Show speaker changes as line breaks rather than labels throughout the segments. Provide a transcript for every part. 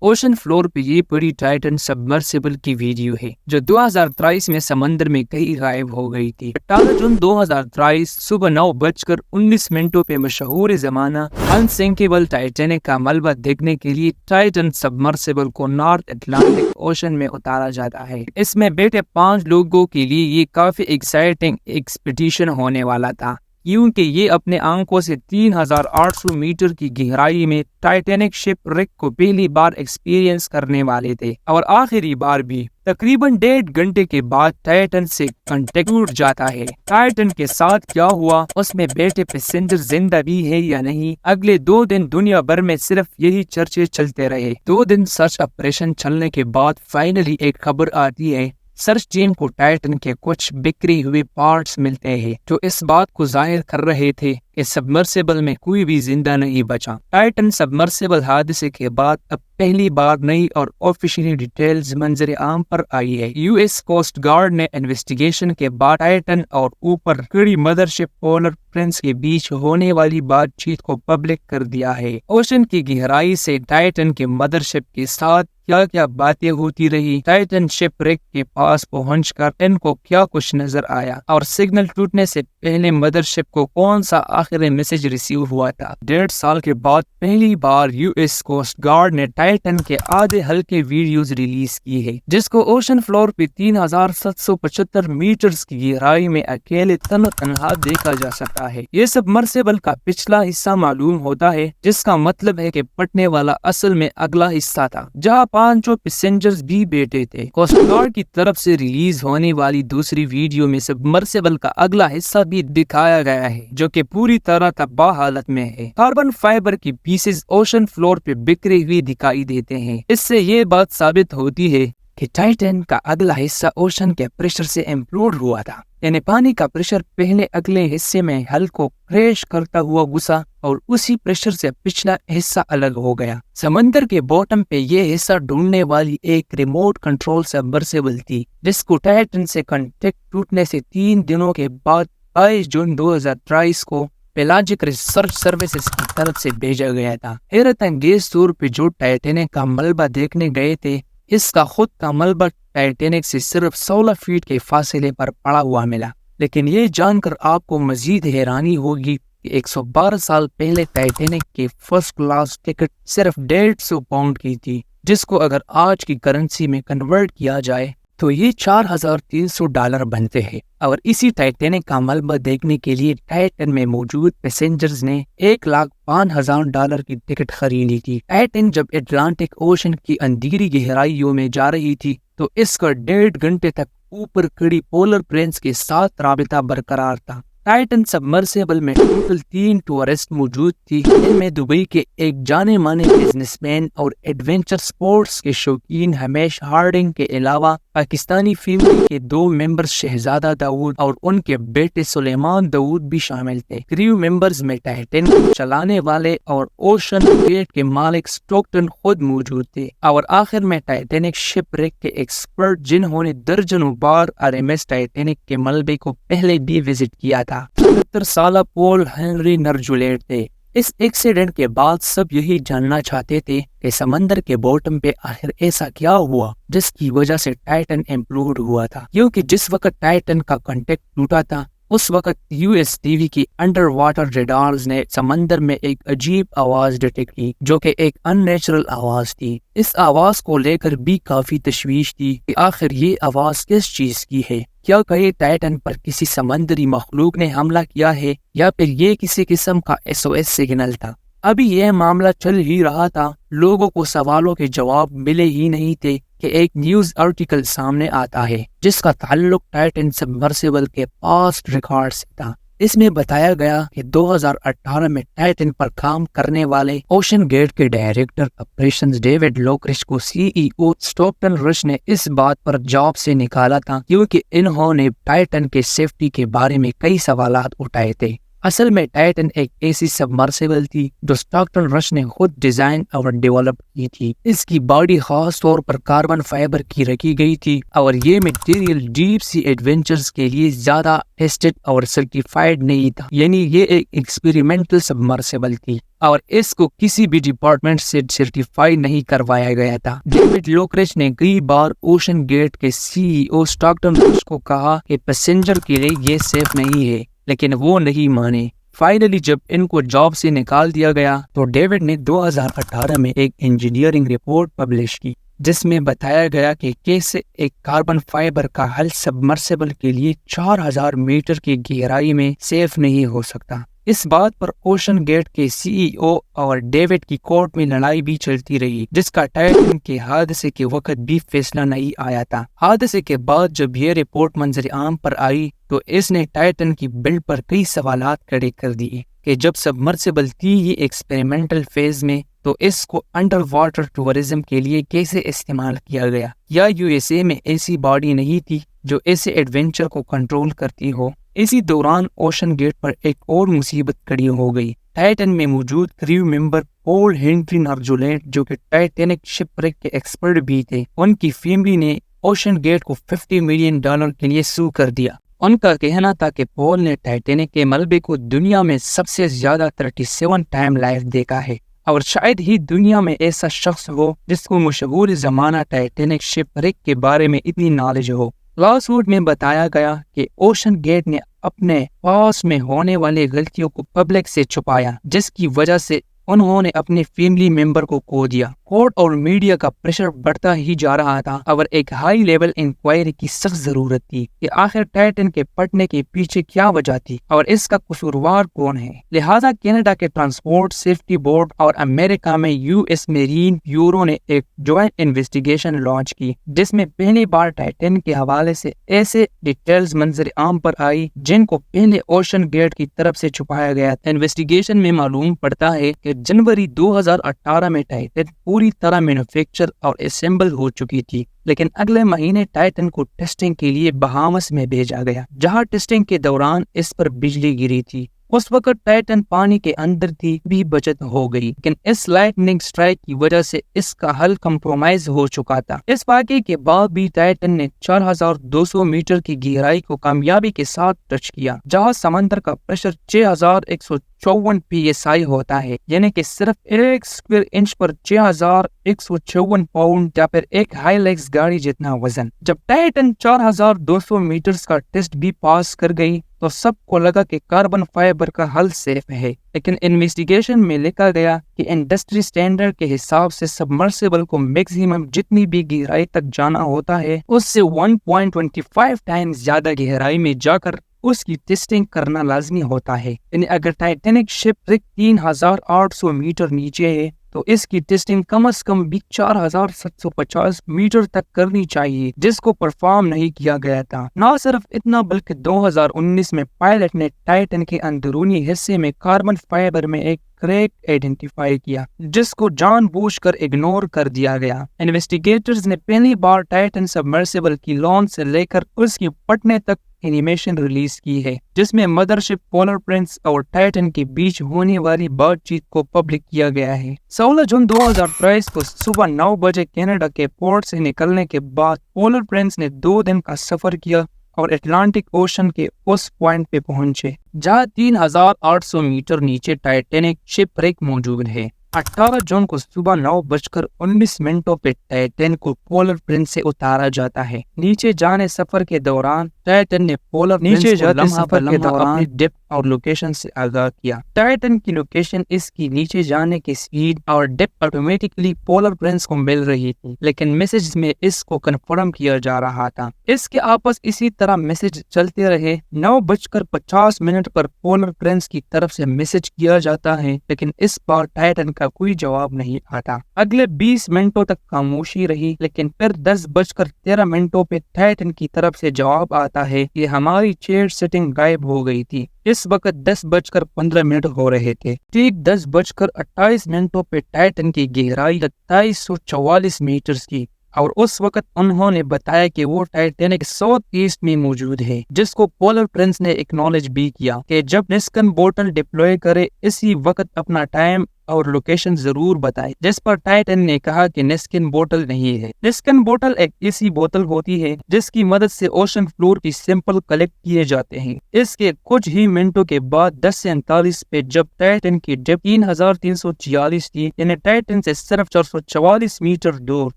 Ocean floor پہ یہ پڑی ٹائٹن سبمرسیبل کی ویڈیو ہے جو 2023 میں سمندر میں کہیں غائب ہو گئی تھی۔ 18 جون 2023 صبح 9:19 پہ مشہور زمانہ انسنکیبل ٹائٹینک کا ملبہ دیکھنے کے لیے ٹائٹن سبمرسیبل کو نارتھ اٹلانٹک اوشن میں اتارا جاتا ہے۔ اس میں بیٹھے 5 لوگوں کے لیے یہ کافی ایکسائٹنگ ایکسپیڈیشن ہونے والا تھا، کیونکہ یہ اپنے آنکھوں سے 3800 میٹر کی گہرائی میں ٹائٹینک شپ ریک کو پہلی بار ایکسپیرینس کرنے والے تھے، اور آخری بار بھی۔ تقریباً 1.5 گھنٹے کے بعد ٹائٹن سے کنٹیکٹ ٹوٹ جاتا ہے۔ ٹائٹن کے ساتھ کیا ہوا، اس میں بیٹھے پیسنجر زندہ بھی ہے یا نہیں، اگلے 2 دن دنیا بھر میں صرف یہی چرچے چلتے رہے۔ 2 دن سرچ آپریشن چلنے کے بعد فائنلی ایک خبر آتی ہے۔ سرچ ٹیم کو ٹائٹن کے کچھ بکھرے ہوئے پارٹس ملتے ہیں جو اس بات کو ظاہر کر رہے تھے کہ سبمرسیبل میں کوئی بھی زندہ نہیں بچا۔ ٹائٹن سبمرسیبل حادثے کے بعد اب پہلی بار نئی اور آفیشیلی ڈیٹیلز منظر عام پر آئی ہے۔ یو ایس کوسٹ گارڈ نے انویسٹیگیشن کے بعد ٹائٹن اور اوپر کھڑی مدرشپ پولر پرنس کے بیچ ہونے والی بات چیت کو پبلک کر دیا ہے۔ اوشن کی گہرائی سے ٹائٹن کے مدرشپ کے ساتھ کیا کیا باتیں ہوتی رہی، ٹائٹن شپ ریک کے پاس پہنچ کر ان کو کیا کچھ نظر آیا، اور سگنل ٹوٹنے سے پہلے مدرشپ کو کون سا آخری میسج ریسیو ہوا تھا۔ 1.5 سال کے بعد پہلی بار یو ایس کوسٹ گارڈ نے ٹائٹن کے آدھے ہلکے ویڈیوز ریلیز کی ہے، جس کو اوشن فلور پہ 3775 میٹرز کی گہرائی میں اکیلے تنہا دیکھا جا سکتا ہے۔ یہ سبمرسیبل کا پچھلا حصہ معلوم ہوتا ہے، جس کا مطلب ہے کہ پٹنے والا اصل میں اگلا حصہ تھا، جہاں 5 پیسنجرز بھی بیٹھے تھے۔ کوسٹ گارڈ کی طرف سے ریلیز ہونے والی دوسری ویڈیو میں سبمرسیبل کا اگلا حصہ بھی دکھایا گیا ہے، جو کہ پوری طرح تباہ حالت میں ہے۔ کاربن فائبر کی پیسز اوشن فلور پہ بکھرے ہوئے دکھائی دیتے ہیں۔ اس سے یہ بات ثابت ہوتی ہے کہ ٹائٹن کا اگلا حصہ اوشن کے پریشر سے امپلوڈ ہوا تھا، یعنی پانی کا پریشر پہلے اگلے حصے میں حل کو کریش کرتا ہوا گھسا اور اسی پریشر سے پچھلا حصہ الگ ہو گیا۔ سمندر کے باٹم پہ یہ حصہ ڈھونڈنے والی ایک ریموٹ کنٹرول سبمرسیبل تھی، جس کو ٹائٹن سے کنٹیکٹ ٹوٹنے سے 3 دنوں کے بعد 22 جون 2023 کو پیلاجک ریسرچ سروسز کی طرف سے بھیجا گیا تھا۔ حیرت انگیز طور پہ جو ٹائٹینک کا ملبہ دیکھنے گئے تھے، اس کا خود کا ملبہ ٹائٹینک سے صرف 16 فیٹ کے فاصلے پر پڑا ہوا ملا۔ لیکن یہ جان کر آپ کو مزید حیرانی ہوگی کہ 112 سال پہلے ٹائٹینک کی فرسٹ کلاس ٹکٹ صرف 150 پاؤنڈ کی تھی، جس کو اگر آج کی کرنسی میں کنورٹ کیا جائے تو یہ $4300 بنتے ہیں۔ اور اسی ٹائٹینک کا ملبہ دیکھنے کے لیے ٹائٹن میں موجود پیسنجرز نے $105,000 کی ٹکٹ خریدی تھی۔ ٹائٹن جب اٹلانٹک اوشن کی اندھیری گہرائیوں میں جا رہی تھی تو اس کا 1.5 گھنٹے تک اوپر کھڑی پولر پرنس کے ساتھ رابطہ برقرار تھا۔ ٹائٹن سبمرسیبل میں ٹوٹل 3 ٹورسٹ موجود تھی، ان میں دبئی کے ایک جانے مانے بزنس مین اور ایڈونچر سپورٹس کے شوقین ہمیش ہارڈنگ کے علاوہ پاکستانی فیملی کے 2 ممبرز شہزادہ داؤد اور ان کے بیٹے سلیمان داؤد بھی شامل تھے۔ کریو ممبرز میں ٹائٹن کو چلانے والے اور اوشن گیٹ کے مالک سٹوکٹن خود موجود تھے، اور آخر میں ٹائٹینک شپ ریک کے ایکسپرٹ جنہوں نے درجنوں بار RMS ٹائٹینک کے ملبے کو پہلے بھی وزٹ کیا تھا۔ 70 سالہ پول ہنری نرجولیٹ تھے۔ اس ایکسیڈنٹ کے بعد سب یہی جاننا چاہتے تھے کہ سمندر کے باٹم پہ آخر ایسا کیا ہوا جس کی وجہ سے ٹائٹن امپلوڈ ہوا تھا، کیونکہ جس وقت ٹائٹن کا کنٹیکٹ ٹوٹا تھا اس وقت US نیوی کی انڈر واٹر ریڈارز نے سمندر میں ایک عجیب آواز ڈیٹیکٹ کی، جو کہ ایک ان نیچرل آواز تھی۔ اس آواز کو لے کر بھی کافی تشویش تھی کہ آخر یہ آواز کس چیز کی ہے، کیا کہیں ٹائٹن پر کسی سمندری مخلوق نے حملہ کیا ہے، یا پھر یہ کسی قسم کا SOS سگنل تھا۔ ابھی یہ معاملہ چل ہی رہا تھا، لوگوں کو سوالوں کے جواب ملے ہی نہیں تھے کہ ایک نیوز آرٹیکل سامنے آتا ہے جس کا تعلق ٹائٹن سبمرسیبل کے پاسٹ ریکارڈ سے تھا۔ اس میں بتایا گیا کہ 2018 میں ٹائٹن پر کام کرنے والے اوشن گیٹ کے ڈائریکٹر آپریشنز ڈیوڈ لوکرش کو CEO سٹوکٹن رش نے اس بات پر جاب سے نکالا تھا کیونکہ انہوں نے ٹائٹن کے سیفٹی کے بارے میں کئی سوالات اٹھائے تھے۔ اصل میں ٹائٹن ایک ایسی سبمرسیبل تھی جو اسٹاکٹن رش نے خود ڈیزائن اور ڈیولپ کی تھی۔ اس کی باڈی خاص طور پر کاربن فائبر کی رکھی گئی تھی اور یہ مٹیریل ڈیپ سی ایڈونچرز کے لیے زیادہ ٹیسٹڈ اور سرٹیفائڈ نہیں تھا، یعنی یہ ایک ایکسپیریمنٹل سبمرسیبل تھی اور اس کو کسی بھی ڈپارٹمنٹ سے سرٹیفائی نہیں کروایا گیا تھا۔ ڈیوڈ لوکریچ نے کئی بار اوشن گیٹ کے CEO اسٹاکٹن رش کو کہا کہ پیسنجر کے لیے یہ سیف نہیں ہے، لیکن وہ نہیں مانے۔ فائنلی جب ان کو جاب سے نکال دیا گیا تو ڈیوڈ نے 2018 میں ایک انجینئرنگ رپورٹ پبلش کی جس میں بتایا گیا کہ کیسے ایک کاربن فائبر کا حل سبمرسیبل کے لیے 4000 میٹر کی گہرائی میں سیف نہیں ہو سکتا۔ اس بات پر اوشن گیٹ کے CEO اور ڈیوڈ کی کورٹ میں لڑائی بھی چلتی رہی، جس کا ٹائٹن کے حادثے کے وقت بھی فیصلہ نہیں آیا تھا۔ حادثے کے بعد جب یہ رپورٹ منظر عام پر آئی تو اس نے ٹائٹن کی بلڈ پر کئی سوالات کھڑے کر دیے کہ جب سبمرسیبل تھی یہ ایکسپیریمنٹل فیز میں تو اس کو انڈر واٹر ٹورزم کے لیے کیسے استعمال کیا گیا، یا USA میں ایسی باڈی نہیں تھی جو ایسے ایڈونچر کو کنٹرول کرتی ہو۔ اسی دوران اوشن گیٹ پر ایک اور مصیبت کھڑی ہو گئی۔ ٹائٹن میں موجود کریو ممبر پول ہنٹری نارجولینٹ جو کہ ٹائٹینک شپ ریک کے ایکسپرٹ بھی تھے، ان کی فیملی نے اوشن گیٹ کو $50 ملین کے لیے سو کر دیا۔ ان کا کہنا تھا کہ پول نے ٹائٹینک کے ملبے کو دنیا میں سب سے زیادہ 37 ٹائم لائف دیکھا ہے اور شاید ہی دنیا میں ایسا شخص ہو جس کو مشہور زمانہ ٹائٹینک شپ ریک کے بارے میں اتنی نالج ہو۔ لا سوٹ میں بتایا گیا کہ اوشن گیٹ نے اپنے پاس میں ہونے والی غلطیوں کو پبلک سے چھپایا، جس کی وجہ سے انہوں نے اپنے فیملی ممبر کو کھو دیا۔ کورٹ اور میڈیا کا پریشر بڑھتا ہی جا رہا تھا اور ایک ہائی لیول انکوائری کی سخت ضرورت تھی کہ آخر ٹائٹن کے پھٹنے کے پیچھے کیا وجہ تھی اور اس کا قصوروار کون ہے۔ لہذا کینیڈا کے ٹرانسپورٹ سیفٹی بورڈ اور امریکہ میں US میرین بیورو نے ایک جوائنٹ انویسٹیگیشن لانچ کی، جس میں پہلی بار ٹائٹن کے حوالے سے ایسے ڈیٹیلز منظر عام پر آئی جن کو پہلے اوشن گیٹ کی طرف سے چھپایا گیا تھا۔ انویسٹیگیشن میں معلوم پڑتا ہے کہ جنوری 2018 میں ٹائٹن پوری طرح مینوفیکچر اور اسمبل ہو چکی تھی، لیکن اگلے مہینے ٹائٹن کو ٹیسٹنگ کے لیے بہامس میں بھیجا گیا، جہاں ٹیسٹنگ کے دوران اس پر بجلی گری تھی۔ اس وقت ٹائٹن پانی کے اندر تھی، بھی بچت ہو گئی، لیکن اس لائٹننگ سٹرائک کی وجہ سے اس کا حل کمپرومائز ہو چکا تھا۔ اس واقعے کے بعد بھی ٹائٹن نے 4200 میٹر کی گہرائی کو کامیابی کے ساتھ ٹچ کیا، جہاں سمندر کا پریشر 6154 PSI ہوتا ہے، یعنی کہ صرف 1 اسکوائر انچ پر 6154 پاؤنڈ یا پھر ایک ہائی لیکس گاڑی جتنا وزن۔ جب ٹائٹن 4200 میٹرز کا ٹیسٹ بھی پاس کر گئی تو سب کو لگا کہ کاربن فائبر کا حل سیف ہے، لیکن انویسٹیگیشن میں لکھا گیا کہ انڈسٹری سٹینڈرڈ کے حساب سے سبمرسیبل کو میکسیمم جتنی بھی گہرائی تک جانا ہوتا ہے اس سے 1.25 ٹائم زیادہ گہرائی میں جا کر اس کی ٹیسٹنگ کرنا لازمی ہوتا ہے۔ یعنی اگر ٹائٹینک شپ ریک 3800 میٹر نیچے ہے تو اس کی ٹیسٹنگ کم از کم بھی 4750 میٹر تک کرنی چاہیے، جس کو پرفارم نہیں کیا گیا تھا۔ نہ صرف اتنا بلکہ 2019 میں پائلٹ نے ٹائٹن کے اندرونی حصے میں کاربن فائبر میں ایک کریک آئیڈینٹیفائی کیا، جس کو جان بوجھ کر اگنور کر دیا گیا۔ انویسٹیگیٹرز نے پہلی بار ٹائٹن سبمرسیبل کی لانچ سے لے کر اس کی پھٹنے تک اینیمیشن ریلیز کی ہے، جس میں مدرشپ پولر پرنس اور ٹائٹن کے بیچ ہونے والی بات چیت کو پبلک کیا گیا ہے۔ 16 جون 2023 کو صبح 9 بجے کینیڈا کے پورٹ سے نکلنے کے بعد پولر پرنس نے 2 دن کا سفر کیا اور اٹلانٹک اوشن کے اس پوائنٹ پہ پہنچے جہاں 3800 میٹر نیچے ٹائٹینک شپ ریک موجود ہے۔ 18 جون کو صبح 9:19 پہ ٹائٹن کو پولر پرنس سے اتارا جاتا ہے۔ نیچے جانے سفر کے دوران ٹائٹن نے پولر نیچے جاتے سفر کے دوران اپنی ڈیپتھ اور لوکیشن سے آگاہ کیا۔ ٹائٹن کی لوکیشن اس کی نیچے جانے کی سپیڈ اور ڈیپتھ آٹومیٹکلی پولر پرنس کو مل رہی تھی، لیکن میسج میں اس کو کنفرم کیا جا رہا تھا۔ اس کے آپس اسی طرح میسج چلتے رہے۔ 9:50 پر پولر پرنس کی طرف سے میسج کیا جاتا ہے، لیکن اس بار ٹائٹن کا کوئی جواب نہیں آتا۔ اگلے 20 منٹوں تک خاموشی رہی، لیکن پھر 10:13 پہ ٹائٹن کی طرف سے جواب آتا ہے کہ ہماری چیئر سیٹنگ غائب ہو گئی تھی۔ اس وقت 10:15 ہو رہے تھے۔ ٹھیک 10:28 پہ ٹائٹن کی گہرائی 2744 میٹر کی اور اس وقت انہوں نے بتایا کہ وہ ٹائٹینک ساؤتھ ایسٹ میں موجود ہے، جس کو پولر پرنس نے ایکنالج بھی کیا کہ جب نسکن بوٹل ڈپلوائے کرے اسی وقت اپنا ٹائم اور لوکیشن ضرور بتائے، جس پر ٹائٹن نے کہا کہ نسکن بوٹل نہیں ہے۔ نسکن بوٹل ایک ایسی بوتل ہوتی ہے جس کی مدد سے اوشن فلور کی سیمپل کلیکٹ کیے جاتے ہیں۔ اس کے کچھ ہی منٹوں کے بعد 10:39 پہ جب ٹائٹن کی ڈیپ 3346 تھی، یعنی ٹائٹن سے صرف 444 میٹر دور،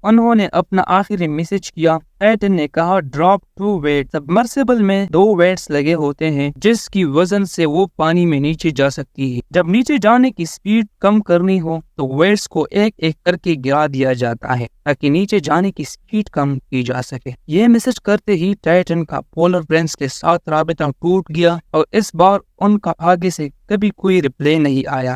انہوں نے اپنا آخری میسج کیا۔ ٹائٹن نے کہا ڈراپ 2 ویٹ۔ سبمرسیبل میں 2 ویٹس لگے ہوتے ہیں جس کی وزن سے وہ پانی میں نیچے جا سکتی ہے۔ جب نیچے جانے کی سپیڈ کم کرنی ہو تو ویٹس کو ایک ایک کر کے گرا دیا جاتا ہے تاکہ نیچے جانے کی سپیڈ کم کی جا سکے۔ یہ میسج کرتے ہی ٹائٹن کا پولر پرنس کے ساتھ رابطہ ٹوٹ گیا اور اس بار ان کا آگے سے کبھی کوئی رپلائی نہیں آیا۔